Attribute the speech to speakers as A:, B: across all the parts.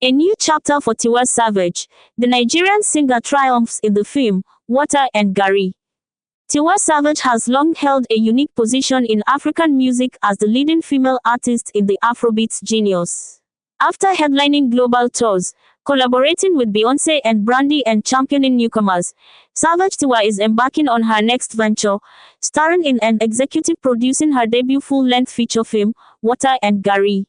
A: A new chapter for Tiwa Savage. The Nigerian singer triumphs in the film, Water and Garri. Tiwa Savage has long held a unique position in African music as the leading female artist in the Afrobeats genus. After headlining global tours, collaborating with Beyoncé and Brandy and championing newcomers, Savage Tiwa is embarking on her next venture, starring in and executive producing her debut full-length feature film, Water and Garri.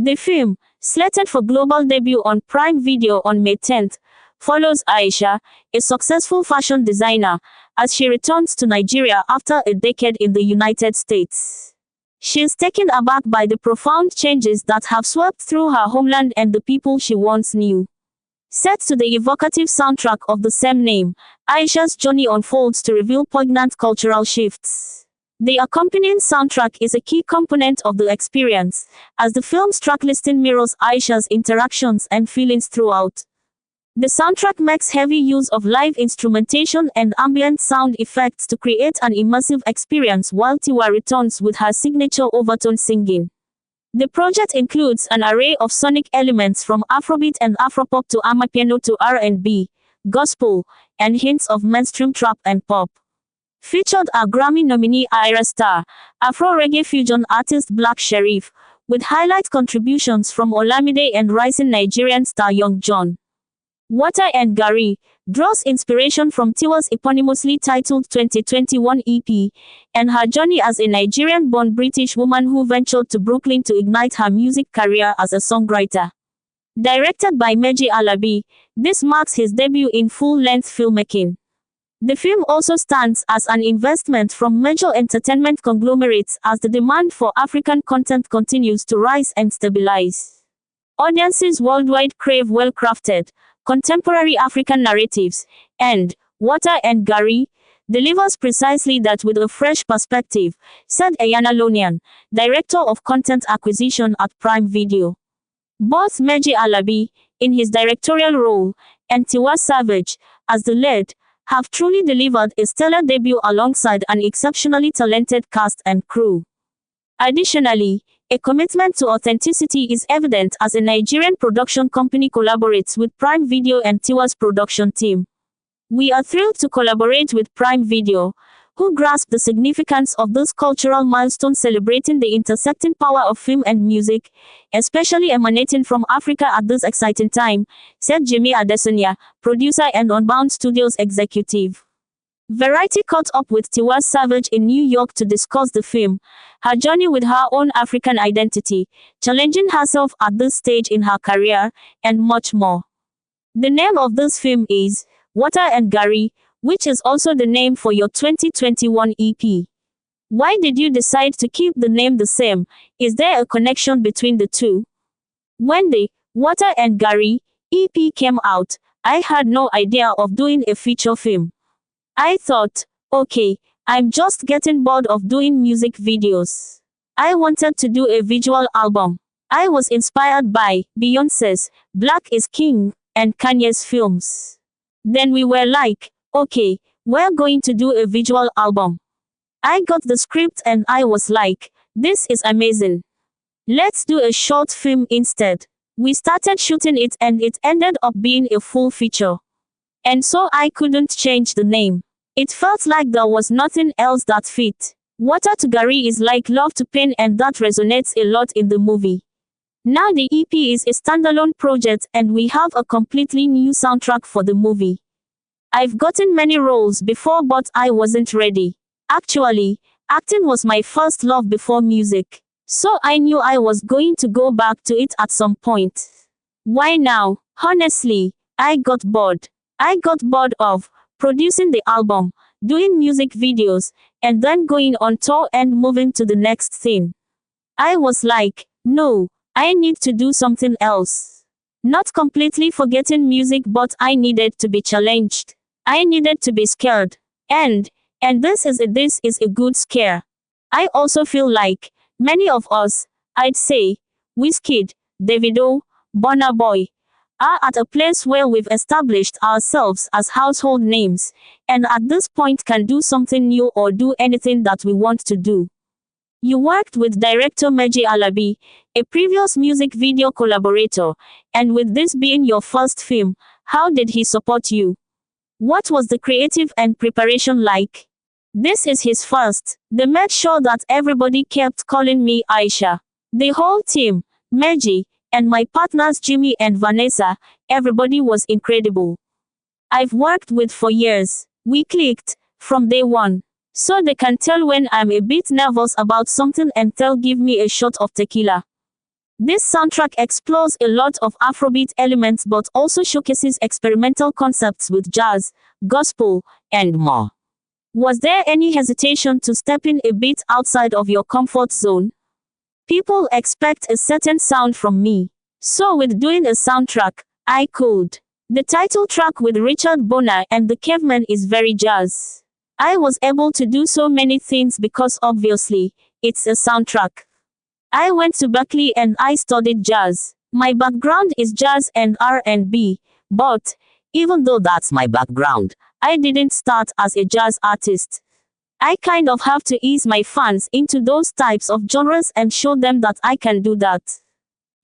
A: The film, slated for global debut on Prime Video on May 10th, follows Aisha, a successful fashion designer, as she returns to Nigeria after a decade in the United States. She is taken aback by the profound changes that have swept through her homeland and the people she once knew. Set to the evocative soundtrack of the same name, Aisha's journey unfolds to reveal poignant cultural shifts. The accompanying soundtrack is a key component of the experience, as the film's tracklisting mirrors Aisha's interactions and feelings throughout. The soundtrack makes heavy use of live instrumentation and ambient sound effects to create an immersive experience while Tiwa returns with her signature overtone singing. The project includes an array of sonic elements from Afrobeat and Afropop to amapiano to R&B, gospel, and hints of mainstream trap and pop. Featured are Grammy nominee Aisha star, Afro-reggae fusion artist Black Sherif, with highlight contributions from Olamide and rising Nigerian star Young John. Water and Garri draws inspiration from Tiwa's eponymously titled 2021 EP, and her journey as a Nigerian-born British woman who ventured to Brooklyn to ignite her music career as a songwriter. Directed by Meji Alabi, this marks his debut in full-length filmmaking. The film also stands as an investment from major entertainment conglomerates as the demand for African content continues to rise and stabilize. Audiences worldwide crave well-crafted, contemporary African narratives, and Water and Garri delivers precisely that with a fresh perspective, said Ayana Lonian, Director of Content Acquisition at Prime Video. Both Meji Alabi, in his directorial role, and Tiwa Savage, as the lead, have truly delivered a stellar debut alongside an exceptionally talented cast and crew. Additionally, a commitment to authenticity is evident as a Nigerian production company collaborates with Prime Video and Tiwa's production team. We are thrilled to collaborate with Prime Video, who grasp the significance of this cultural milestone celebrating the intersecting power of film and music, especially emanating from Africa at this exciting time, said Jimmy Adesonia, producer and Unbound Studios executive. Variety caught up with Tiwa Savage in New York to discuss the film, her journey with her own African identity, challenging herself at this stage in her career, and much more. The name of this film is Water and Garri, which is also the name for your 2021 EP. Why did you decide to keep the name the same? Is there a connection between the two? When the Water and Garri EP came out, I had no idea of doing a feature film. I thought, okay, I'm just getting bored of doing music videos. I wanted to do a visual album. I was inspired by Beyoncé's Black is King and Kanye's films. Then we were like, okay, we're going to do a visual album. I got the script and I was like, this is amazing. Let's do a short film instead. We started shooting it and it ended up being a full feature. And so I couldn't change the name. It felt like there was nothing else that fit. Water to Garri is like love to pain and that resonates a lot in the movie. Now the EP is a standalone project and we have a completely new soundtrack for the movie. I've gotten many roles before but I wasn't ready. Actually, acting was my first love before music. So I knew I was going to go back to it at some point. Why now? Honestly, I got bored. I got bored of producing the album, doing music videos, and then going on tour and moving to the next thing. I was like, no, I need to do something else. Not completely forgetting music but I needed to be challenged. I needed to be scared. And this is a good scare. I also feel like many of us, I'd say, Wizkid, Davido, Burna Boy, are at a place where we've established ourselves as household names, and at this point can do something new or do anything that we want to do. You worked with director Meji Alabi, a previous music video collaborator, and with this being your first film, how did he support you? What was the creative and preparation like? This is his first. They made sure that everybody kept calling me Aisha. The whole team, Meji, and my partners Jimmy and Vanessa, everybody was incredible. I've worked with for years. We clicked from day one. So they can tell when I'm a bit nervous about something and they'll give me a shot of tequila. This soundtrack explores a lot of Afrobeat elements but also showcases experimental concepts with jazz, gospel, and more. Was there any hesitation to step in a bit outside of your comfort zone? People expect a certain sound from me. So with doing a soundtrack, I could. The title track with Richard Bona and the Cavemen is very jazz. I was able to do so many things because obviously, it's a soundtrack. I went to Berkeley and I studied jazz. My background is jazz and R&B, but even though that's my background, I didn't start as a jazz artist. I kind of have to ease my fans into those types of genres and show them that I can do that.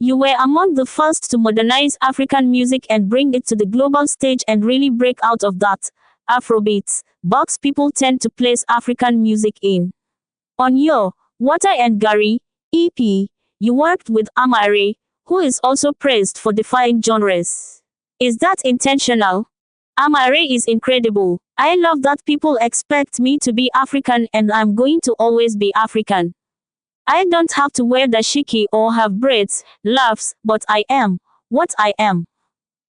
A: You were among the first to modernize African music and bring it to the global stage and really break out of that Afrobeats box people tend to place African music in. On your Water and Garri EP, you worked with Amare, who is also praised for defying genres. Is that intentional? Amare is incredible. I love that people expect me to be African and I'm going to always be African. I don't have to wear dashiki or have braids, laughs, but I am what I am.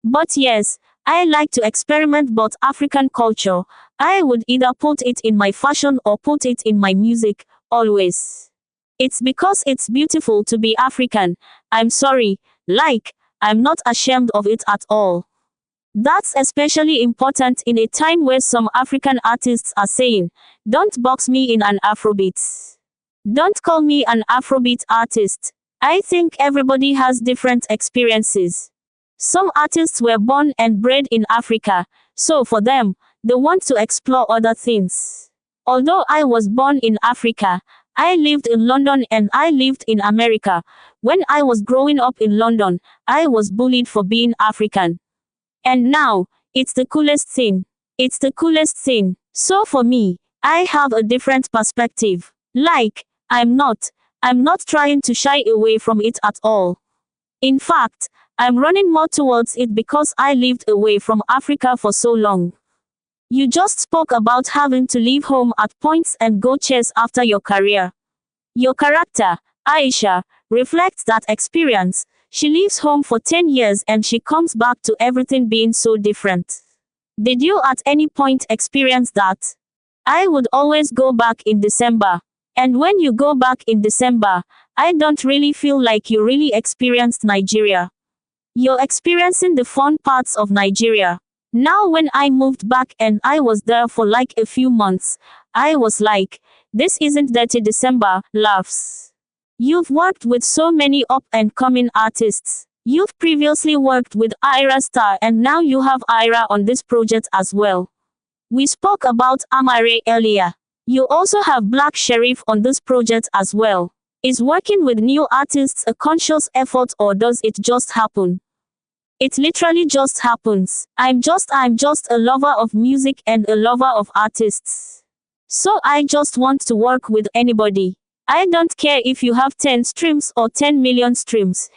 A: But yes, I like to experiment but African culture. I would either put it in my fashion or put it in my music, always. It's because it's beautiful to be African. I'm sorry, I'm not ashamed of it at all. That's especially important in a time where some African artists are saying, don't box me in an Afrobeats. Don't call me an Afrobeat artist. I think everybody has different experiences. Some artists were born and bred in Africa, so for them, they want to explore other things. Although I was born in Africa, I lived in London and I lived in America. When I was growing up in London, I was bullied for being African. And now, it's the coolest thing. It's the coolest thing. So for me, I have a different perspective. I'm not trying to shy away from it at all. In fact, I'm running more towards it because I lived away from Africa for so long. You just spoke about having to leave home at points and go chase after your career. Your character, Aisha, reflects that experience. She leaves home for 10 years and she comes back to everything being so different. Did you at any point experience that? I would always go back in December. And when you go back in December, I don't really feel like you really experienced Nigeria. You're experiencing the fun parts of Nigeria. Now when I moved back and I was there for like a few months, I was like, this isn't dirty December, laughs. You've worked with so many up-and-coming artists. You've previously worked with Ira Star and now you have Ira on this project as well. We spoke about Amare earlier. You also have Black Sherif on this project as well. Is working with new artists a conscious effort or does it just happen? It literally just happens. I'm just a lover of music and a lover of artists. So I just want to work with anybody. I don't care if you have 10 streams or 10 million streams,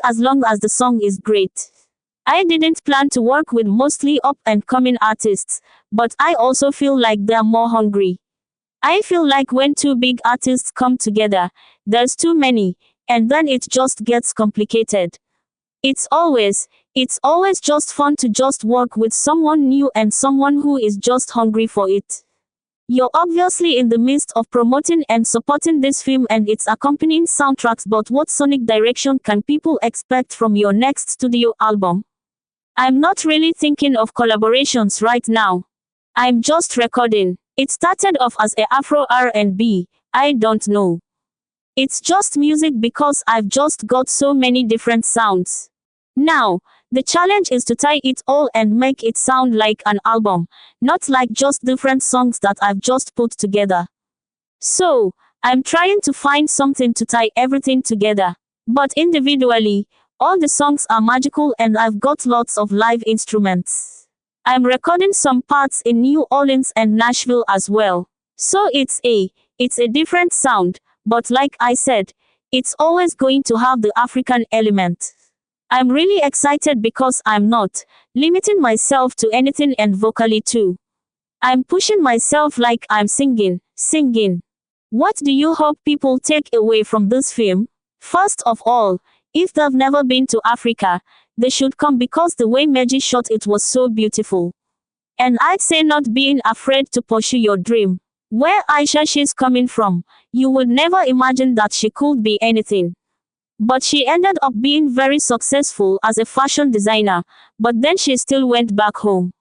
A: as long as the song is great. I didn't plan to work with mostly up-and-coming artists, but I also feel like they're more hungry. I feel like when two big artists come together, there's too many, and then it just gets complicated. It's always just fun to just work with someone new and someone who is just hungry for it. You're obviously in the midst of promoting and supporting this film and its accompanying soundtracks, but what sonic direction can people expect from your next studio album? I'm not really thinking of collaborations right now. I'm just recording. It started off as a Afro R&B, I don't know. It's just music because I've just got so many different sounds. Now, the challenge is to tie it all and make it sound like an album, not like just different songs that I've just put together. So, I'm trying to find something to tie everything together. But individually, all the songs are magical and I've got lots of live instruments. I'm recording some parts in New Orleans and Nashville as well. So it's a different sound, but like I said, it's always going to have the African element. I'm really excited because I'm not limiting myself to anything and vocally too. I'm pushing myself like I'm singing. What do you hope people take away from this film? First of all, if they've never been to Africa, they should come because the way Meji shot it was so beautiful. And I'd say not being afraid to pursue your dream. Where Aisha she's coming from, you would never imagine that she could be anything. But she ended up being very successful as a fashion designer, but then she still went back home.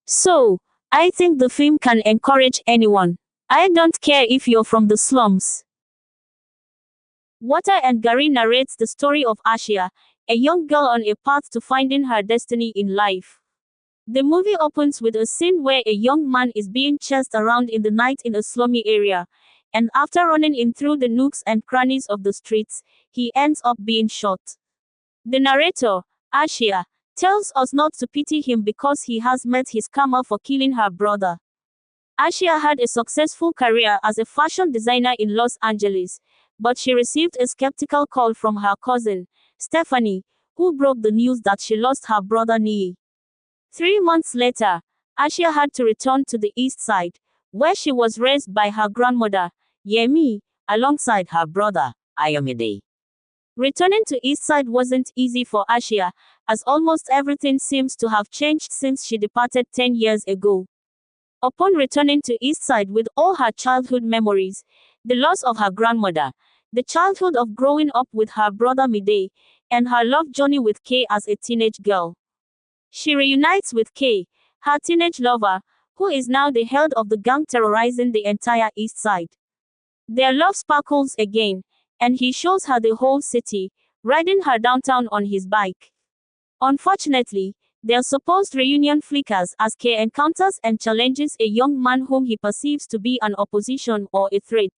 A: So, I think the film can encourage anyone. I don't care if you're from the slums. Water and Garri narrates the story of Aisha, a young girl on a path to finding her destiny in life. The movie opens with a scene where a young man is being chased around in the night in a slummy area, and after running in through the nooks and crannies of the streets, he ends up being shot. The narrator, Aisha, tells us not to pity him because he has met his karma for killing her brother. Aisha had a successful career as a fashion designer in Los Angeles, but she received a skeptical call from her cousin, Stephanie, who broke the news that she lost her brother Nii. 3 months later, Aisha had to return to the East Side, where she was raised by her grandmother, Yemi, alongside her brother, Ayomide. Returning to East Side wasn't easy for Aisha, as almost everything seems to have changed since she departed 10 years ago. Upon returning to East Side with all her childhood memories, the loss of her grandmother, the childhood of growing up with her brother Mide, and her love journey with Kay as a teenage girl. She reunites with Kay, her teenage lover, who is now the head of the gang terrorizing the entire East Side. Their love sparkles again, and he shows her the whole city, riding her downtown on his bike. Unfortunately, their supposed reunion flickers as Kay encounters and challenges a young man whom he perceives to be an opposition or a threat.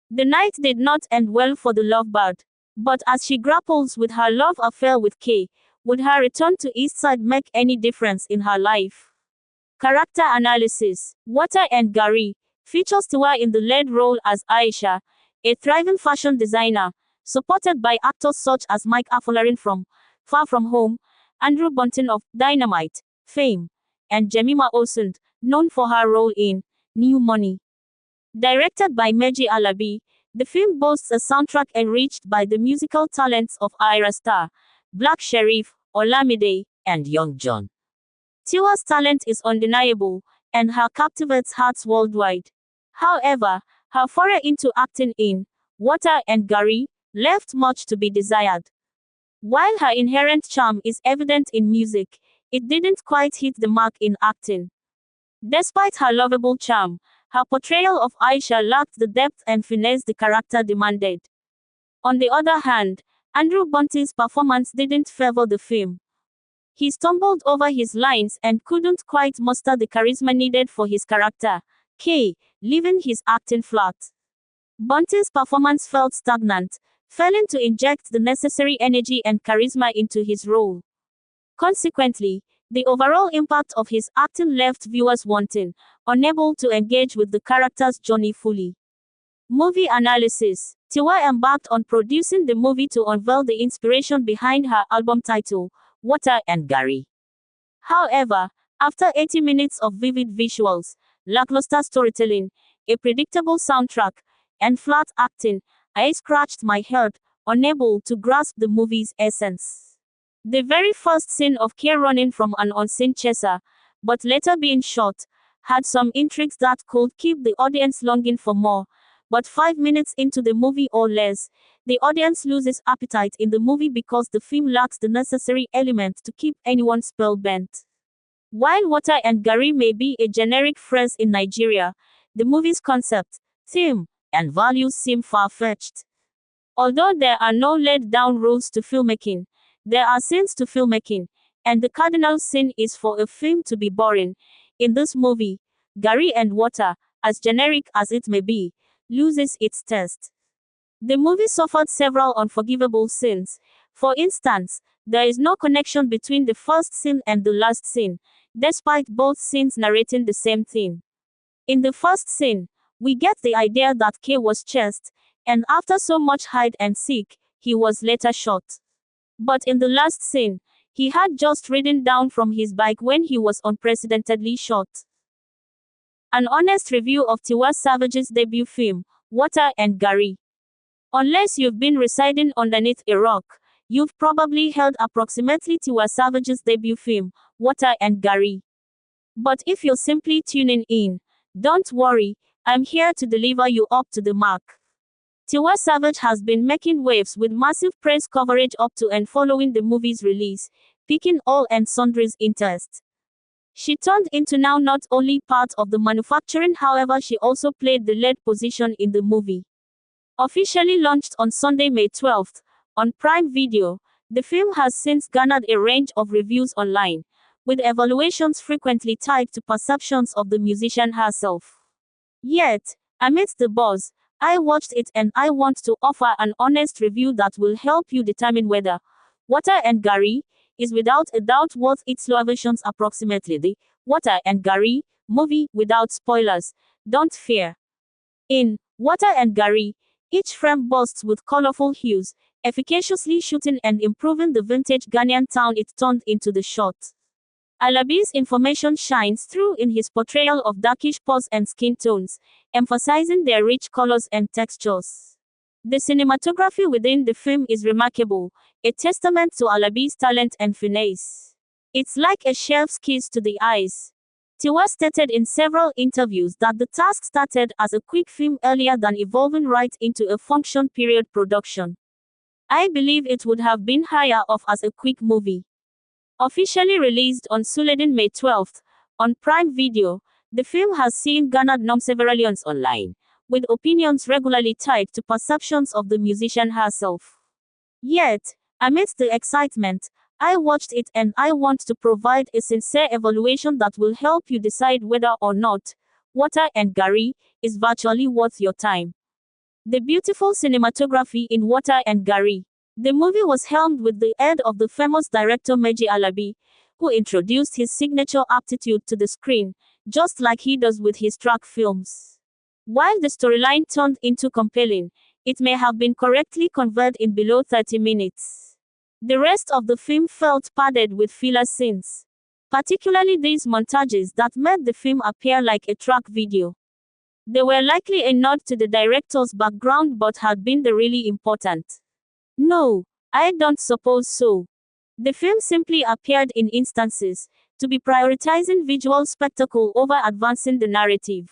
A: The night did not end well for the lovebird. But as she grapples with her love affair with Kay, would her return to East Side make any difference in her life? Character analysis. Water and Garri features Tiwa in the lead role as Aisha, a thriving fashion designer, supported by actors such as Mike Afolarin from Far From Home, Andrew Bunton of Dynamite fame, and Jemima Osund, known for her role in New Money. Directed by Meji Alabi, the film boasts a soundtrack enriched by the musical talents of Ira Star, Black Sherif, Olamide, and Young John. Tiwa's talent is undeniable, and her captivates hearts worldwide. However, her foray into acting in Water and Garri left much to be desired. While her inherent charm is evident in music, it didn't quite hit the mark in acting. Despite her lovable charm, her portrayal of Aisha lacked the depth and finesse the character demanded. On the other hand, Andrew Bunton's performance didn't favor the film. He stumbled over his lines and couldn't quite muster the charisma needed for his character, Kay, leaving his acting flat. Bunton's performance felt stagnant, failing to inject the necessary energy and charisma into his role. Consequently, the overall impact of his acting left viewers wanting, unable to engage with the character's journey fully. Movie analysis. Tiwa embarked on producing the movie to unveil the inspiration behind her album title, Water and Garri. However, after 80 minutes of vivid visuals, lackluster storytelling, a predictable soundtrack, and flat acting, I scratched my head, unable to grasp the movie's essence. The very first scene of Kay running from an unseen chaser, but later being shot, had some intrigues that could keep the audience longing for more. But 5 minutes into the movie or less, the audience loses appetite in the movie because the film lacks the necessary elements to keep anyone spellbound. While Water and Garri may be a generic phrase in Nigeria, the movie's concept, theme, and values seem far-fetched. Although there are no laid-down rules to filmmaking, there are scenes to filmmaking, and the cardinal sin is for a film to be boring. In this movie, Garri and Water, as generic as it may be, loses its taste. The movie suffered several unforgivable sins. For instance, there is no connection between the first scene and the last scene, despite both scenes narrating the same thing. In the first scene, we get the idea that K was chased, and after so much hide and seek, he was later shot. But in the last scene, he had just ridden down from his bike when he was unprecedentedly shot. An honest review of Tiwa Savage's debut film, Water and Garri. Unless you've been residing underneath a rock, you've probably heard approximately Tiwa Savage's debut film, Water and Garri. But if you're simply tuning in, don't worry, I'm here to deliver you up to the mark. Tiwa Savage has been making waves with massive press coverage up to and following the movie's release, piquing all and sundry's interest. She turned into now not only part of the manufacturing, however, she also played the lead position in the movie. Officially launched on Sunday, May 12th, on Prime Video, the film has since garnered a range of reviews online, with evaluations frequently tied to perceptions of the musician herself. Yet, amidst the buzz, I watched it and I want to offer an honest review that will help you determine whether Water and Garri is without a doubt worth its ovations. Approximately the Water and Garri movie without spoilers. Don't fear. In Water and Garri, each frame bursts with colorful hues, efficaciously shooting and improving the vintage Ghanaian town it turned into the shot. Alabi's information shines through in his portrayal of darkish pores and skin tones, emphasizing their rich colors and textures. The cinematography within the film is remarkable, a testament to Alabi's talent and finesse. It's like a chef's kiss to the eyes. Tiwa stated in several interviews that the task started as a quick film earlier than evolving right into a function period production. I believe it would have been higher off as a quick movie. Officially released on Sunday, May 12th, on Prime Video, the film has seen garnered several online, with opinions regularly tied to perceptions of the musician herself. Yet, amidst the excitement, I watched it and I want to provide a sincere evaluation that will help you decide whether or not Water and Garri is virtually worth your time. The beautiful cinematography in Water and Garri. The movie was helmed with the aid of the famous director Meji Alabi, who introduced his signature aptitude to the screen, just like he does with his track films. While the storyline turned into compelling, it may have been correctly conveyed in below 30 minutes. The rest of the film felt padded with filler scenes, particularly these montages that made the film appear like a track video. They were likely a nod to the director's background but had been the really important. No, I don't suppose so. The film simply appeared in instances to be prioritizing visual spectacle over advancing the narrative.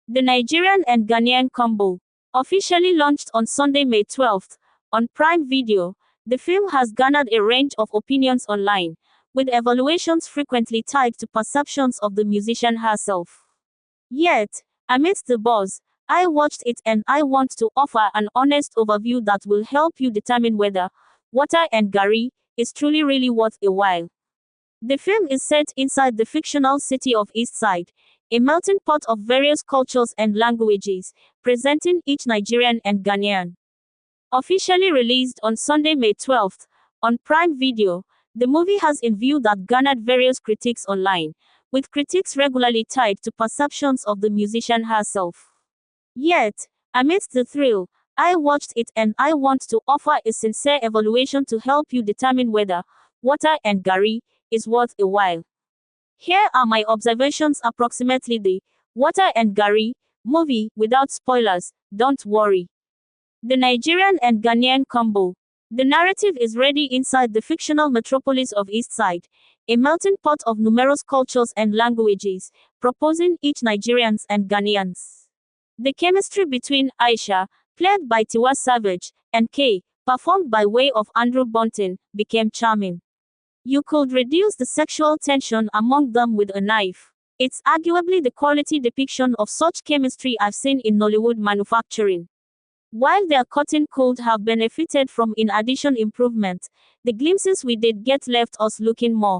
A: The Nigerian and Ghanaian combo. Officially launched on Sunday, May 12th, on Prime Video, the film has garnered a range of opinions online, with evaluations frequently tied to perceptions of the musician herself. Yet, amidst the buzz, I watched it and I want to offer an honest overview that will help you determine whether Water and Garri is truly really worth a while. The film is set inside the fictional city of Eastside, a melting pot of various cultures and languages, presenting each Nigerian and Ghanaian. Officially released on Sunday, May 12th, on Prime Video, the movie has in view that garnered various critiques online, with critiques regularly tied to perceptions of the musician herself. Yet, amidst the thrill, I watched it and I want to offer a sincere evaluation to help you determine whether Water and Garri is worth a while. Here are my observations. Approximately the Water and Garri movie without spoilers. Don't worry. The Nigerian and Ghanaian combo. The narrative is ready inside the fictional metropolis of Eastside, a melting pot of numerous cultures and languages, proposing each Nigerians and Ghanaians. The chemistry between Aisha, played by Tiwa Savage, and K, performed by way of Andrew Bunton, became charming. You could reduce the sexual tension among them with a knife. It's arguably the quality depiction of such chemistry I've seen in Nollywood manufacturing. While their cutting could have benefited from in addition improvement, the glimpses we did get left us looking more